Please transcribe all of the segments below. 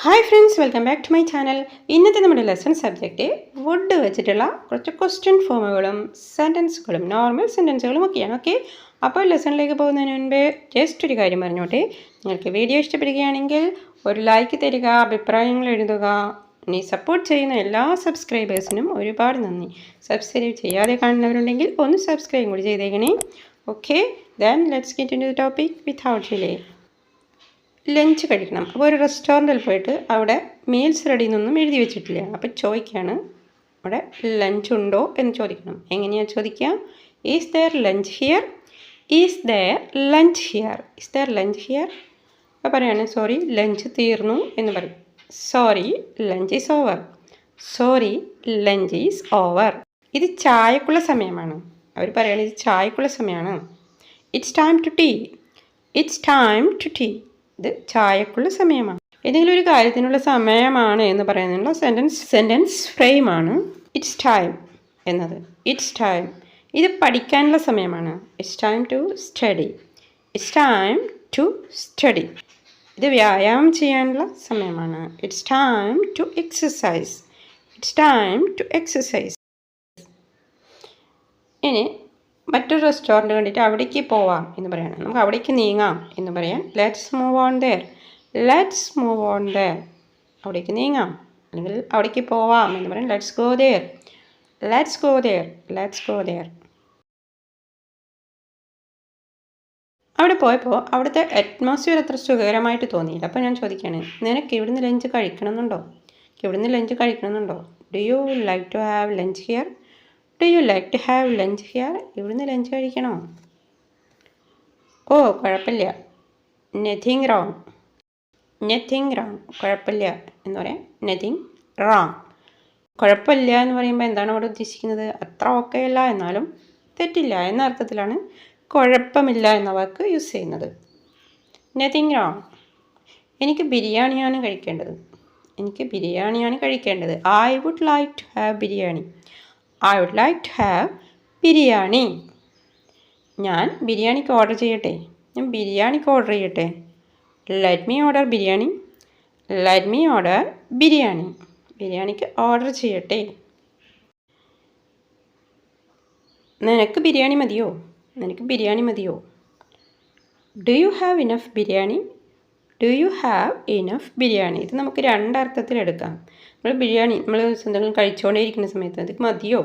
Hi friends, welcome back to my channel. ഇന്നത്തെ നമ്മുടെ lesson subject would വെച്ചിട്ടുള്ള കുറച്ച് ക്വസ്റ്റ്യൻ ഫോമുകളും സെൻറ്റൻസുകളും നോർമൽ സെൻറ്റൻസുകളും ഒക്കെയാണ്. ഓക്കെ, അപ്പോൾ ലെസണിലേക്ക് പോകുന്നതിന് മുൻപ് ജസ്റ്റ് ഒരു കാര്യം പറഞ്ഞോട്ടെ. നിങ്ങൾക്ക് വീഡിയോ ഇഷ്ടപ്പെടുകയാണെങ്കിൽ ഒരു ലൈക്ക് തരിക, അഭിപ്രായങ്ങൾ എഴുതുക. ഇനി സപ്പോർട്ട് ചെയ്യുന്ന എല്ലാ സബ്സ്ക്രൈബേഴ്സിനും ഒരുപാട് നന്ദി. സബ്സ്ക്രൈബ് ചെയ്യാതെ കാണുന്നവരുണ്ടെങ്കിൽ ഒന്ന് സബ്സ്ക്രൈബ് കൂടി ചെയ്തേക്കണേ. Okay, then let's get into the topic without delay. Lunch കഴിക്കണം. അപ്പോൾ ഒരു റെസ്റ്റോറൻറ്റിൽ പോയിട്ട് അവിടെ മീൽസ് റെഡി എന്നൊന്നും എഴുതി വെച്ചിട്ടില്ല. അപ്പോൾ ചോദിക്കുകയാണ്, അവിടെ ലഞ്ച് ഉണ്ടോ എന്ന് ചോദിക്കണം. എങ്ങനെയാണ് ചോദിക്കുക? Is there lunch here? Is there lunch here? Is there lunch here? അപ്പോൾ പറയാണ് സോറി ലഞ്ച് തീർന്നു എന്ന് പറയും. Sorry lunch is over. Sorry lunch is over. ഇത് ചായക്കുള്ള സമയമാണ്. അവർ പറയുകയാണ് ഇത് ചായക്കുള്ള സമയമാണ്. It's time to tea. It's time to tea. ഇത് ചായക്കുള്ള സമയമാണ്. ഏതെങ്കിലും ഒരു കാര്യത്തിനുള്ള സമയമാണ് എന്ന് പറയുന്നുള്ള സെൻറ്റൻസ് ഫ്രെയിമാണ് ഇറ്റ്സ് ടൈം എന്നത്. ഇറ്റ്സ് ടൈം ഇത് പഠിക്കാനുള്ള സമയമാണ്. It's time to study. It's time to study ഇത് വ്യായാമം ചെയ്യാനുള്ള സമയമാണ്. It's time to exercise. It's time to exercise. ഇനി മറ്റൊരു റെസ്റ്റോറൻറ്റ് കണ്ടിട്ട് അവിടേക്ക് പോവാം എന്ന് പറയണം. നമുക്ക് അവിടേക്ക് നീങ്ങാം എന്ന് പറയാൻ let's move on there. Let's move on there. അവിടേക്ക് നീങ്ങാം അല്ലെങ്കിൽ അവിടേക്ക് പോവാം എന്ന് പറയാൻ let's go there. Let's go there. Let's go there. അവിടെ പോയപ്പോൾ അവിടുത്തെ അറ്റ്മോസ്ഫിയർ അത്ര സുഖകരമായിട്ട് തോന്നിയില്ല. അപ്പോൾ ഞാൻ ചോദിക്കുകയാണ്, നിനക്ക് ഇവിടുന്ന് ലഞ്ച് കഴിക്കണമെന്നുണ്ടോ? ഇവിടുന്ന് ലഞ്ച് കഴിക്കണമെന്നുണ്ടോ? Do you like to have lunch here? Do you like to have lunch here? ഇവിടുന്ന് ലഞ്ച് കഴിക്കണോ? ഓ കുഴപ്പമില്ല. Nothing wrong. Nothing wrong. കുഴപ്പമില്ല എന്ന് പറയാം നത്തിങ് റോങ്. കുഴപ്പമില്ല എന്ന് പറയുമ്പോൾ എന്താണ് അവിടെ ഉദ്ദേശിക്കുന്നത്? അത്ര ഓക്കെ അല്ല എന്നാലും തെറ്റില്ല എന്ന അർത്ഥത്തിലാണ് കുഴപ്പമില്ല എന്ന വാക്ക് യൂസ് ചെയ്യുന്നത്. Nothing wrong. എനിക്ക് ബിരിയാണിയാണ് കഴിക്കേണ്ടത്. എനിക്ക് ബിരിയാണിയാണ് കഴിക്കേണ്ടത്. I would like to have biryani. I would like to have biryani. ഞാൻ ബിരിയാണിക്ക് ഓർഡർ ചെയ്യട്ടെ. ഞാൻ ബിരിയാണിക്ക് ഓർഡർ ചെയ്യട്ടെ. Let me order biryani. Let me order biryani. ബിരിയാണിക്ക് ഓർഡർ ചെയ്യട്ടെ. നിനക്ക് ബിരിയാണി മതിയോ? നിനക്ക് ബിരിയാണി മതിയോ? Do you have enough biryani? Do you have enough biryani? ഇത് നമുക്ക് രണ്ടർത്ഥത്തിലെടുക്കാം. നമ്മൾ ബിരിയാണി നമ്മൾ എന്തെങ്കിലും കഴിച്ചുകൊണ്ടേയിരിക്കുന്ന സമയത്ത് അത് മതിയോ?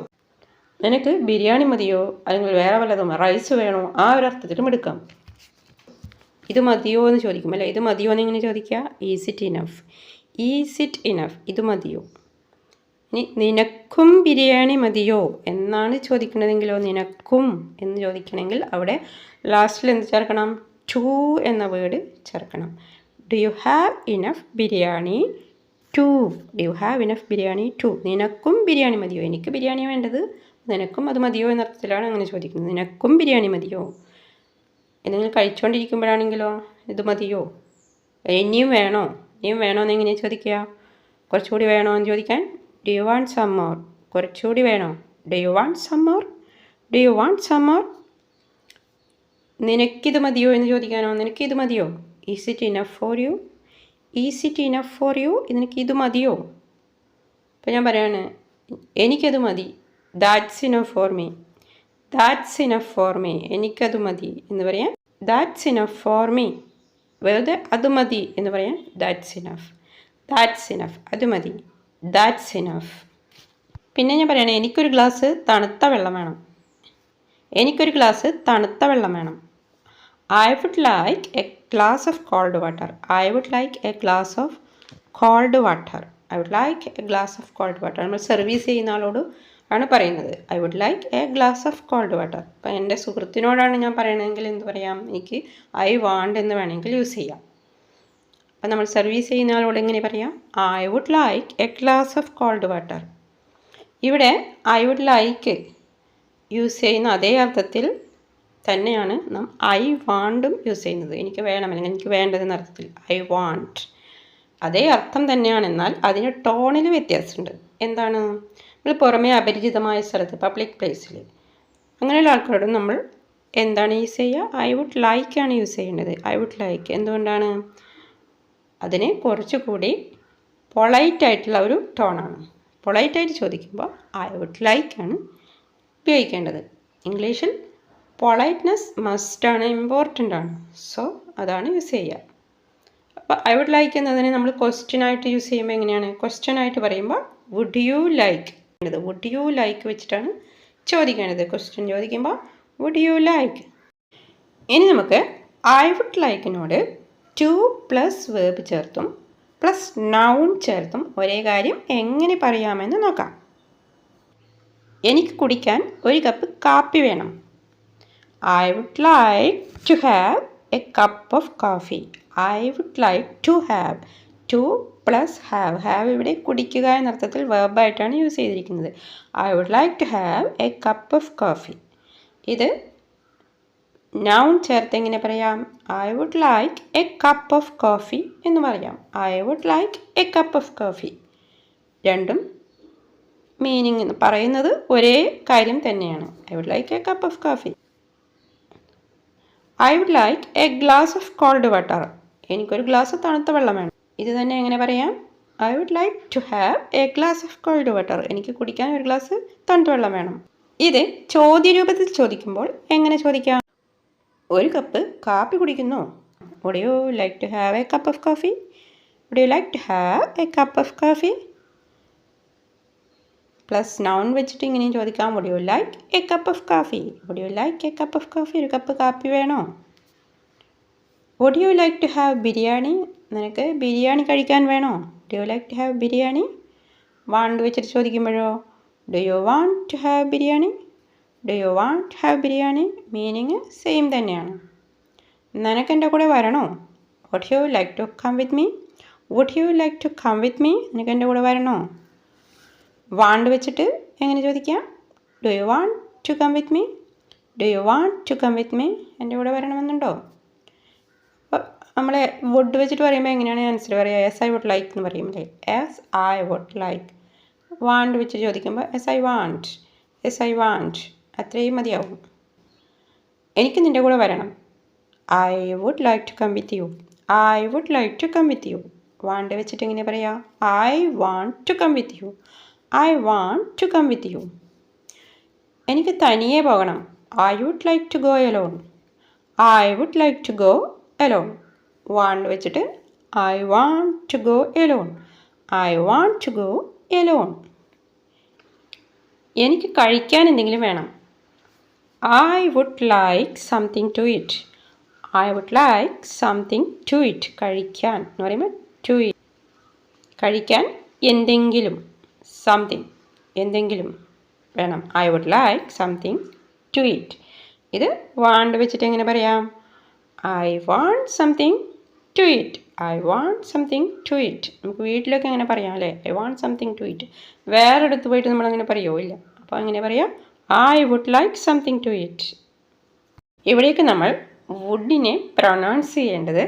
നിനക്ക് ബിരിയാണി മതിയോ? അല്ലെങ്കിൽ വേറെ വല്ലതും റൈസ് വേണോ? ആ ഒരു അർത്ഥത്തിലും എടുക്കാം. ഇത് മതിയോ എന്ന് ചോദിക്കും അല്ലേ? ഇത് മതിയോ എന്ന് എങ്ങനെ ചോദിക്കുക? Is it enough. Is it enough. ഇത് മതിയോ? ഇനി നിനക്കും ബിരിയാണി മതിയോ എന്നാണ് ചോദിക്കണതെങ്കിലോ, നിനക്കും എന്ന് ചോദിക്കണമെങ്കിൽ അവിടെ ലാസ്റ്റിൽ എന്ത് ചേർക്കണം? ടു എന്ന വേർഡ് ചേർക്കണം. Do you have enough biryani too? Do you have enough biryani too? നിനക്കും ബിരിയാണി മതിയോ? എനിക്ക് ബിരിയാണി വേണ്ടത്, നിനക്കും അത് മതിയോ എന്നർത്ഥത്തിലാണ് അങ്ങനെ ചോദിക്കുന്നത്. നിനക്കും ബിരിയാണി മതിയോ? എന്തെങ്കിലും കഴിച്ചുകൊണ്ടിരിക്കുമ്പോഴാണെങ്കിലോ ഇത് മതിയോ? ഇനിയും വേണോ? ഇനിയും വേണോ എന്ന് എങ്ങനെയാണ് ചോദിക്കുക? കുറച്ചുകൂടി വേണോ എന്ന് ചോദിക്കാൻ do you want some more? കുറച്ചുകൂടി വേണോ? Do you want some more? Do you want some more? നിനക്കിത് മതിയോ എന്ന് ചോദിക്കാനോ നിനക്കിത് മതിയോ? Is it enough for you? Is it enough for you? നിനക്ക് ഇത് മതിയോ? അപ്പോൾ ഞാൻ പറയാണ് എനിക്കത് മതി. That's enough for me. That's enough for me. എനിക്കത് മതി എന്ന് പറയാൻ ദാറ്റ്സ് ഇനഫ് ഫോർ മീ. വെറുതെ അത് മതി എന്ന് പറയാൻ ദാറ്റ്സ് ഇനഫ്. That's enough. അത് മതി. That's enough. പിന്നെ ഞാൻ പറയണേ എനിക്കൊരു ഗ്ലാസ് തണുത്ത വെള്ളം വേണം. എനിക്കൊരു ഗ്ലാസ് തണുത്ത വെള്ളം വേണം. I would like a glass of cold water. I would like a glass of cold water. I would like a glass of cold water. നമ്മൾ സർവീസ് ചെയ്യുന്ന ആളോട് ആണ് പറയുന്നത്. I would like a glass of cold water. അപ്പം എൻ്റെ സുഹൃത്തിനോടാണ് ഞാൻ പറയണമെങ്കിൽ എന്ത് പറയാം? എനിക്ക് I want എന്ന് വേണമെങ്കിൽ യൂസ് ചെയ്യാം. അപ്പം നമ്മൾ സർവീസ് ചെയ്യുന്ന ആളോട് എങ്ങനെ പറയാം? I would like a glass of cold water. ഇവിടെ I would like യൂസ് ചെയ്യുന്ന അതേ അർത്ഥത്തിൽ തന്നെയാണ് നാം ഐ വാണ്ടും യൂസ് ചെയ്യുന്നത്. എനിക്ക് വേണം അല്ലെങ്കിൽ എനിക്ക് വേണ്ടതെന്ന അർത്ഥത്തിൽ ഐ വാണ്ട് അതേ അർത്ഥം തന്നെയാണ്. എന്നാൽ അതിന് ടോണിൽ വ്യത്യാസമുണ്ട്. എന്താണ്? നമ്മൾ പുറമേ അപരിചിതമായ സ്ഥലത്ത് പബ്ലിക് പ്ലേസിൽ അങ്ങനെയുള്ള ആൾക്കാരോട് നമ്മൾ എന്താണ് യൂസ് ചെയ്യുക? ഐ വുഡ് ലൈക്ക് ആണ് യൂസ് ചെയ്യേണ്ടത്. I would like. എന്തുകൊണ്ടാണ്? അതിനെ കുറച്ചുകൂടി പൊളൈറ്റായിട്ടുള്ള ഒരു ടോണാണ്. പൊളൈറ്റായിട്ട് ചോദിക്കുമ്പോൾ ഐ വുഡ് ലൈക്ക് ആണ് ഉപയോഗിക്കേണ്ടത്. ഇംഗ്ലീഷിൽ പൊളൈറ്റ്നെസ് മസ്റ്റാണ്, ഇമ്പോർട്ടൻ്റ് ആണ്. സോ അതാണ് യൂസ് ചെയ്യുക. അപ്പോൾ ഐ വുഡ് ലൈക്ക് എന്നതിനെ നമ്മൾ ക്വസ്റ്റ്യനായിട്ട് യൂസ് ചെയ്യുമ്പോൾ എങ്ങനെയാണ്? ക്വസ്റ്റ്യനായിട്ട് പറയുമ്പോൾ would you like, would you like വെച്ചിട്ടാണ് ചോദിക്കേണ്ടത്. ക്വസ്റ്റ്യൻ ചോദിക്കുമ്പോൾ വുഡ് യു ലൈക്ക്. ഇനി നമുക്ക് ഐ വുഡ് ലൈക്കിനോട് ടു പ്ലസ് വേർബ് ചേർത്തും പ്ലസ് നൗൺ ചേർത്തും ഒരേ കാര്യം എങ്ങനെ പറയാമെന്ന് നോക്കാം. എനിക്ക് കുടിക്കാൻ ഒരു കപ്പ് കാപ്പി വേണം. I would like to have a cup of coffee. I would like to have. To plus have. Have ഇവിടെ കുടിക്കുക എന്ന അർത്ഥത്തിൽ വെർബായിട്ടാണ് യൂസ് ചെയ്തിരിക്കുന്നത്. I would like to have a cup of coffee. ഇത് നൗൺ ചേർത്ത് എങ്ങനെ പറയാം? I would like a cup of coffee എന്ന് പറയാം. I would like a cup of coffee. രണ്ടും മീനിങ് പറയുന്നത് ഒരേ കാര്യം തന്നെയാണ്. I would like a cup of coffee. I would like a glass of cold water. എനിക്കൊരു ഗ്ലാസ് തണുത്ത വെള്ളം വേണം. ഇത് തന്നെ എങ്ങനെ പറയാം? I would like to have a glass of cold water. എനിക്ക് കുടിക്കാൻ ഒരു ഗ്ലാസ് തണുത്ത വെള്ളം വേണം. ഇത് ചോദ്യരൂപത്തിൽ ചോദിക്കുമ്പോൾ എങ്ങനെ ചോദിക്കാം? ഒരു കപ്പ് കാപ്പി കുടിക്കുന്നു. Would you like to have a cup of coffee? Would you like to have a cup of coffee? Plus noun വെച്ചിട്ട് ഇങ്ങനെയും ചോദിക്കാം. Would you like a cup of coffee? Would you like a cup of coffee? ഒരു cup കാപ്പി വേണോ? Would you like to have biryani? നിനക്ക് ബിരിയാണി കഴിക്കാൻ വേണോ? Do you like to have biryani? Want വെച്ചിട്ട് ചോദിക്കുമ്പോഴോ? Do you want to have biryani? Do you want to have biryani? Meaning same തന്നെയാണ്. നിനക്ക് എൻ്റെ കൂടെ വരണോ? Would you like to come with me? Would you like to come with me? നിനക്ക് എൻ്റെ കൂടെ വരണോ? വാണ്ട് വെച്ചിട്ട് എങ്ങനെ ചോദിക്കാം? Do you want to come with me? Do you want to come with me? എൻ്റെ കൂടെ വരണമെന്നുണ്ടോ? നമ്മളെ വുഡ് വെച്ചിട്ട് പറയുമ്പോൾ എങ്ങനെയാണ് ആൻസർ പറയുക? എസ് ഐ വുഡ് ലൈക്ക് എന്ന് പറയും അല്ലേ? Yes I would like. Want വെച്ച് ചോദിക്കുമ്പോൾ yes I want, yes I want. അത്രയും മതിയാവും. എനിക്ക് നിൻ്റെ കൂടെ വരണം. I would like to come with you. I would like to come with you. Want വെച്ചിട്ട് എങ്ങനെ പറയാം? I want to come with you. I want to come with you. എനിക്ക് തനിയെ പോകണം. I would like to go alone. I would like to go alone. Want വെച്ചിട്ട് I want to go alone. I want to go alone. എനിക്ക് കഴിക്കാൻ എന്തെങ്കിലും വേണം. I would like something to eat. I would like something to eat. കഴിക്കാൻ എന്ന് പറയുമ്പോൾ to eat. കഴിക്കാൻ എന്തെങ്കിലും, സംതിങ്, എന്തെങ്കിലും വേണം. I would like something to eat. ഇത് വാണ്ട് വെച്ചിട്ട് എങ്ങനെ പറയാം? I want something to eat. I want something to eat. നമുക്ക് വീട്ടിലൊക്കെ അങ്ങനെ പറയാം അല്ലേ? I want something to eat. വേറെ അടുത്ത് പോയിട്ട് നമ്മളങ്ങനെ പറയുമോ? ഇല്ല. അപ്പോൾ അങ്ങനെ പറയാം, I would like something to eat. ഇവിടേക്ക് നമ്മൾ വുഡിനെ പ്രൊനൗൺസ് ചെയ്യേണ്ടത്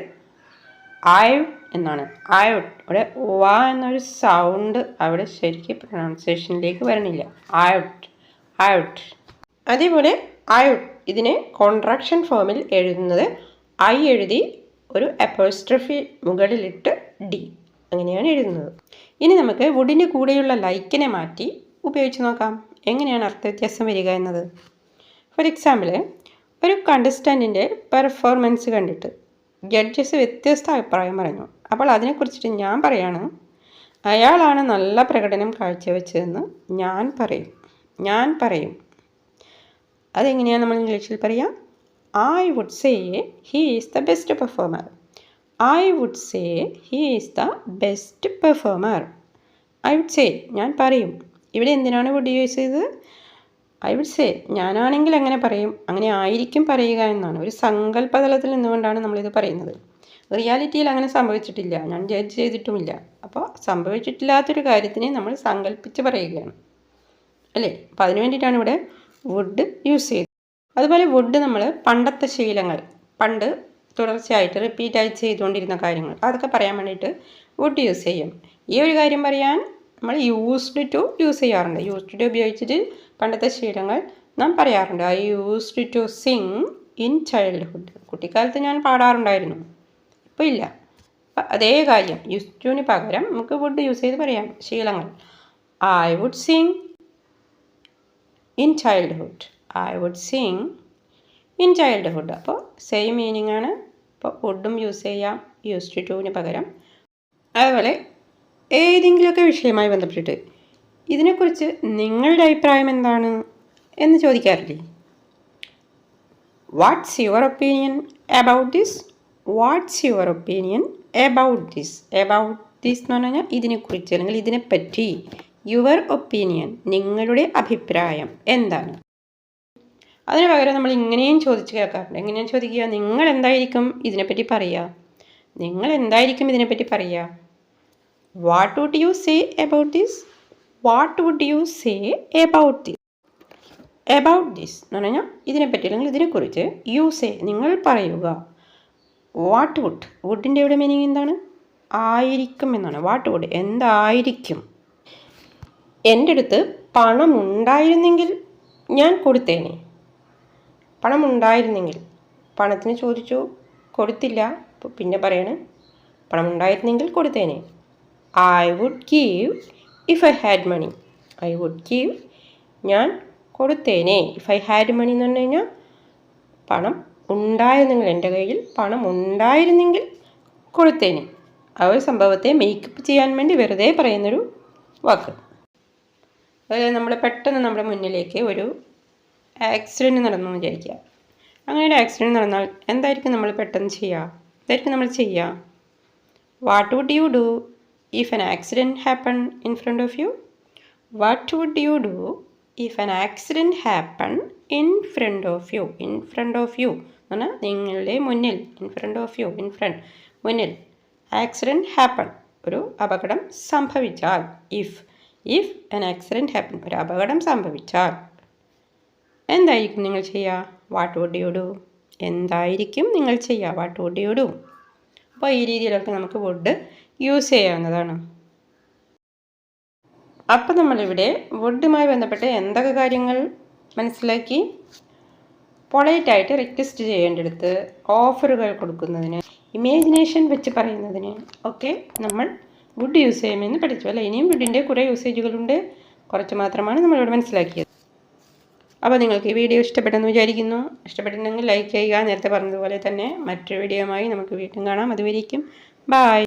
ഐ എന്നാണ്. I would. ഇവിടെ വ എന്നൊരു സൗണ്ട് അവിടെ ശരിക്കും പ്രൊനൗൺസിയേഷനിലേക്ക് വരണില്ല. I would, I would. അതേപോലെ ഐ വുഡ് ഇതിനെ കോൺട്രാക്ഷൻ ഫോമിൽ എഴുതുന്നത് ഐ എഴുതി ഒരു അപ്പോസ്ട്രഫി മുകളിലിട്ട് ഡി, അങ്ങനെയാണ് എഴുതുന്നത്. ഇനി നമുക്ക് വുഡിൻ്റെ കൂടെയുള്ള ലൈക്കിനെ മാറ്റി ഉപയോഗിച്ച് നോക്കാം എങ്ങനെയാണ് അർത്ഥവ്യത്യാസം വരിക എന്നത്. ഫോർ എക്സാമ്പിൾ, ഒരു കണ്ടസ്റ്റൻറ്റിൻ്റെ പെർഫോമൻസ് കണ്ടിട്ട് ജഡ്ജസ് വ്യത്യസ്ത അഭിപ്രായം പറഞ്ഞു. അപ്പോൾ അതിനെക്കുറിച്ചിട്ട് ഞാൻ പറയാണ്, അയാളാണ് നല്ല പ്രകടനം കാഴ്ചവെച്ചതെന്ന് ഞാൻ പറയും. അതെങ്ങനെയാണ് നമ്മൾ ഇംഗ്ലീഷിൽ പറയാം? I would say he is the best performer. I would say he is the best performer. I would say ഞാൻ പറയും. ഇവിടെ എന്തിനാണ് വുഡ് യൂസ് ചെയ്തത്? ഐ വുഡ് സേ ഞാനാണെങ്കിൽ അങ്ങനെ പറയും, അങ്ങനെ ആയിരിക്കും പറയുക എന്നാണ്. ഒരു സങ്കല്പതലത്തിൽ നിന്നുകൊണ്ടാണ് നമ്മളിത് പറയുന്നത്. റിയാലിറ്റിയിൽ അങ്ങനെ സംഭവിച്ചിട്ടില്ല, ഞാൻ ജഡ്ജ് ചെയ്തിട്ടുമില്ല. അപ്പോൾ സംഭവിച്ചിട്ടില്ലാത്തൊരു കാര്യത്തിനെ നമ്മൾ സങ്കല്പിച്ച് പറയുകയാണ് അല്ലേ? അപ്പോൾ അതിന് വേണ്ടിയിട്ടാണ് ഇവിടെ വുഡ് യൂസ് ചെയ്തത്. അതുപോലെ വുഡ് നമ്മൾ പണ്ടത്തെ ശീലങ്ങൾ, പണ്ട് തുടർച്ചയായിട്ട് റിപ്പീറ്റായി ചെയ്തുകൊണ്ടിരുന്ന കാര്യങ്ങൾ, അതൊക്കെ പറയാൻ വേണ്ടിയിട്ട് വുഡ് യൂസ് ചെയ്യും. ഈ ഒരു കാര്യം പറയാൻ നമ്മൾ യൂസ്ഡ് ടു യൂസ് ചെയ്യാറുണ്ട്. യൂസ്ഡ് ടു ഉപയോഗിച്ചിട്ട് പണ്ടത്തെ ശീലങ്ങൾ നാം പറയാറുണ്ട്. I used to sing in childhood. കുട്ടിക്കാലത്ത് ഞാൻ പാടാറുണ്ടായിരുന്നു, ഇപ്പോൾ ഇല്ല. അതേ കാര്യം യൂസ് ടുവിന് പകരം നമുക്ക് വുഡ് യൂസ് ചെയ്ത് പറയാം. ശീലങ്ങൾ. I would sing in childhood. I would sing in childhood. അപ്പോൾ സെയിം മീനിങ് ആണ്. അപ്പോൾ വുഡും യൂസ് ചെയ്യാം യൂസ് ടുവിന് പകരം. അതുപോലെ ഏതെങ്കിലുമൊക്കെ വിഷയവുമായി ബന്ധപ്പെട്ടിട്ട് ഇതിനെക്കുറിച്ച് നിങ്ങളുടെ അഭിപ്രായം എന്താണ് എന്ന് ചോദിക്കാറില്ലേ? What's your opinion about this? What's your opinion about this? About this എന്ന് പറഞ്ഞു കഴിഞ്ഞാൽ ഇതിനെക്കുറിച്ച് അല്ലെങ്കിൽ ഇതിനെപ്പറ്റി. യുവർ ഒപ്പീനിയൻ നിങ്ങളുടെ അഭിപ്രായം എന്താണ്? അതിന് പകരം നമ്മൾ ഇങ്ങനെയും ചോദിച്ച് കേൾക്കാറുണ്ട്. എങ്ങനെയാണ് ചോദിക്കുക? നിങ്ങൾ എന്തായിരിക്കും ഇതിനെപ്പറ്റി പറയുക? നിങ്ങൾ എന്തായിരിക്കും ഇതിനെപ്പറ്റി പറയുക? What would you say about this? What would you say about this? About this എന്ന് പറഞ്ഞു കഴിഞ്ഞാൽ ഇതിനെപ്പറ്റി അല്ലെങ്കിൽ ഇതിനെക്കുറിച്ച്. യു സേ നിങ്ങൾ പറയുക. വാട്ട് വുഡ്, വുഡിൻ്റെ ഇവിടെ മീനിങ് എന്താണ്? ആയിരിക്കും എന്നാണ്. വാട്ട് വുഡ് എന്തായിരിക്കും? എൻ്റെ അടുത്ത് പണം ഉണ്ടായിരുന്നെങ്കിൽ ഞാൻ കൊടുത്തേനെ. പണം ഉണ്ടായിരുന്നെങ്കിൽ, പണത്തിന് ചോദിച്ചു കൊടുത്തില്ല, പിന്നെ പറയാണ് പണം ഉണ്ടായിരുന്നെങ്കിൽ കൊടുത്തേനെ. I would give if I had money. I would give ഞാൻ കൊടുത്തേനെ. ഇഫ് ഐ ഹാഡ് മണി എന്ന് പറഞ്ഞു കഴിഞ്ഞാൽ പണം ഉണ്ടായിരുന്നെങ്കിൽ, എൻ്റെ കയ്യിൽ പണം ഉണ്ടായിരുന്നെങ്കിൽ കൊടുത്തേനെ. ആ ഒരു സംഭവത്തെ മേക്കപ്പ് ചെയ്യാൻ വേണ്ടി വെറുതെ പറയുന്നൊരു വാക്ക്. അതായത് നമ്മൾ പെട്ടെന്ന് നമ്മുടെ മുന്നിലേക്ക് ഒരു ആക്സിഡൻറ്റ് നടന്നു വിചാരിക്കുക. അങ്ങനെ ഒരു ആക്സിഡൻറ്റ് നടന്നാൽ എന്തായിരിക്കും നമ്മൾ പെട്ടെന്ന് ചെയ്യുക? എന്തായിരിക്കും നമ്മൾ ചെയ്യുക? What would you do if an accident happen in front of you? What would you do if an accident happen in front of you? In front of you എന്ന് പറഞ്ഞാൽ നിങ്ങളുടെ മുന്നിൽ. In front of you, in front, മുന്നിൽ. Accident happen ഒരു അപകടം സംഭവിച്ചാൽ. If an accident happen ഒരു അപകടം സംഭവിച്ചാൽ എന്തായിരിക്കും നിങ്ങൾ ചെയ്യുക? What would you do? എന്തായിരിക്കും നിങ്ങൾ ചെയ്യുക? What would you do? അപ്പോൾ ഈ രീതിയിലൊക്കെ നമുക്ക് വുഡ് യൂസ് ചെയ്യാവുന്നതാണ്. അപ്പോൾ നമ്മളിവിടെ വുഡുമായി ബന്ധപ്പെട്ട് എന്തൊക്കെ കാര്യങ്ങൾ മനസ്സിലാക്കി? പൊളൈറ്റായിട്ട് റിക്വസ്റ്റ് ചെയ്യേണ്ടടുത്ത്, ഓഫറുകൾ കൊടുക്കുന്നതിന്, ഇമാജിനേഷൻ വെച്ച് പറയുന്നതിന് ഒക്കെ നമ്മൾ വുഡ് യൂസ് ചെയ്യുമെന്ന് പഠിച്ചു അല്ലേ? ഇനിയും വുഡിൻ്റെ കുറേ യൂസേജുകളുണ്ട്. കുറച്ച് മാത്രമാണ് നമ്മളിവിടെ മനസ്സിലാക്കിയത്. അപ്പോൾ നിങ്ങൾക്ക് ഈ വീഡിയോ ഇഷ്ടപ്പെട്ടെന്ന് വിചാരിക്കുന്നു. ഇഷ്ടപ്പെട്ടിട്ടുണ്ടെങ്കിൽ ലൈക്ക് ചെയ്യുക. നേരത്തെ പറഞ്ഞതുപോലെ തന്നെ മറ്റൊരു വീഡിയോയുമായി നമുക്ക് വീണ്ടും കാണാം. അതുവരേക്കും ബൈ.